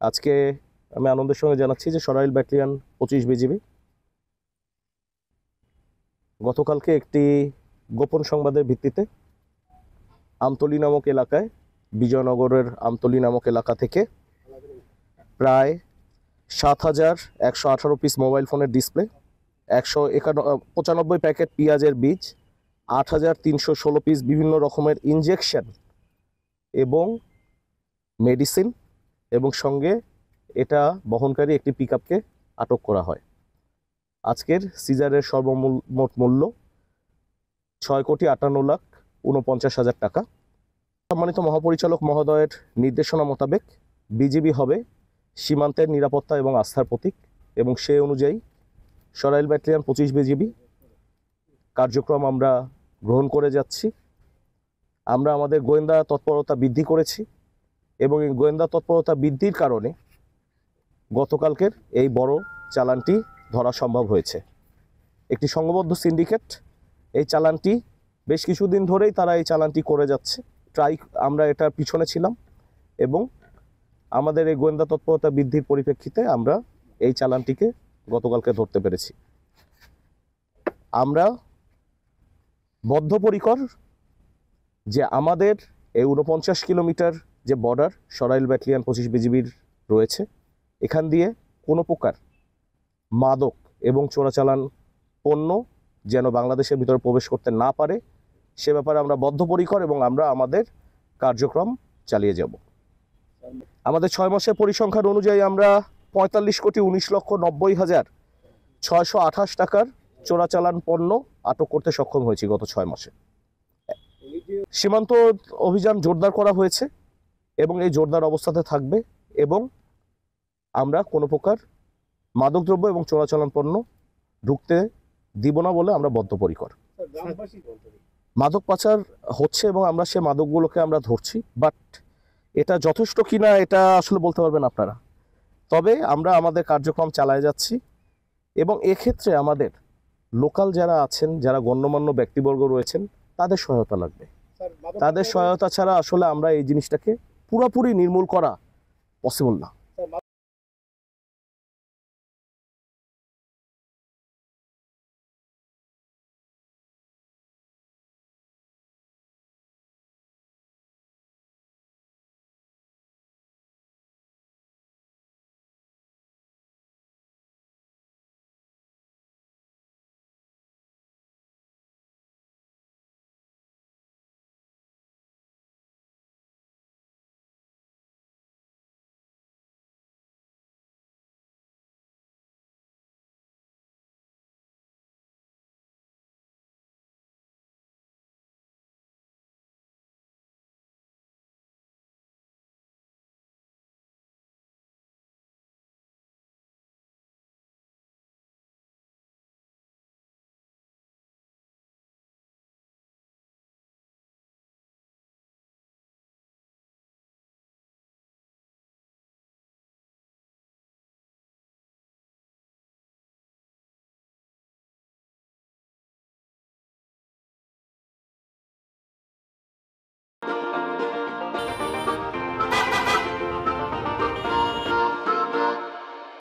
আজকে আমি আনন্দের সঙ্গে জানাচ্ছি যে সরাইল ব্যাটালিয়ন 25 বিজিবি গতকালকে একটি গোপন সংবাদের ভিত্তিতে আমতলী নামক এলাকায়, বিজয়নগরের আমতলী নামক এলাকা থেকে প্রায় 7,118 পিস মোবাইল ফোনের ডিসপ্লে, 195 প্যাকেট পেঁয়াজের বীজ, 8,316 পিস বিভিন্ন রকমের ইনজেকশন এবং মেডিসিন এবং সঙ্গে এটা বহনকারী একটি পিকআপকে আটক করা হয়। আজকের সিজারের সর্বমোট মূল্য 6,58,49,50,000 টাকা। সম্মানিত মহাপরিচালক মহোদয়ের নির্দেশনা মোতাবেক বিজিবি হবে সীমান্তের নিরাপত্তা এবং আস্থার প্রতীক, এবং সেই অনুযায়ী সরাইল ব্যাটালিয়ন 25 বিজিবি কার্যক্রম আমরা গ্রহণ করে যাচ্ছি। আমরা আমাদের গোয়েন্দা তৎপরতা বৃদ্ধি করেছি এবং এই গোয়েন্দা তৎপরতা বৃদ্ধির কারণে গতকালকের এই বড় চালানটি ধরা সম্ভব হয়েছে। একটি সংঘবদ্ধ সিন্ডিকেট এই চালানটি বেশ কিছুদিন ধরেই তারা এই চালানটি করে যাচ্ছে। আমরা এটার পিছনে ছিলাম এবং আমাদের এই গোয়েন্দা তৎপরতা বৃদ্ধির পরিপ্রেক্ষিতে আমরা এই চালানটিকে গতকালকে ধরতে পেরেছি। আমরা বদ্ধপরিকর যে আমাদের এই 49 কিলোমিটার যে বর্ডার সরাইল ব্যাটালিয়ন 25 বিজিবির রয়েছে, এখান দিয়ে কোনো প্রকার মাদক এবং চোরাচালান পণ্য যেন বাংলাদেশের ভিতরে প্রবেশ করতে না পারে, সে ব্যাপারে আমরা বদ্ধপরিকর এবং আমরা আমাদের কার্যক্রম চালিয়ে যাব। আমাদের 6 মাসের পরিসংখ্যান অনুযায়ী আমরা 45,19,90,628 টাকার চোরাচালান পণ্য আটক করতে সক্ষম হয়েছি গত 6 মাসে। সীমান্ত অভিযান জোরদার করা হয়েছে এবং এই জোরদার অবস্থাতে থাকবে, এবং আমরা কোনো প্রকার মাদকদ্রব্য এবং চোরাচালান পণ্য ঢুকতে দিব না বলে আমরা বদ্ধপরিকর। মাদক পাচার হচ্ছে এবং আমরা সে মাদকগুলোকে আমরা ধরছি, বাট এটা যথেষ্ট কিনা এটা আসলে বলতে পারবেন আপনারা। তবে আমরা আমাদের কার্যক্রম চালায় যাচ্ছি এবং এক্ষেত্রে আমাদের লোকাল যারা আছেন, যারা গণ্যমান্য ব্যক্তিবর্গ রয়েছেন, তাদের সহায়তা লাগবে। তাদের সহায়তা ছাড়া আসলে আমরা এই জিনিসটাকে পুরোপুরি নির্মূল করা পসিবল না।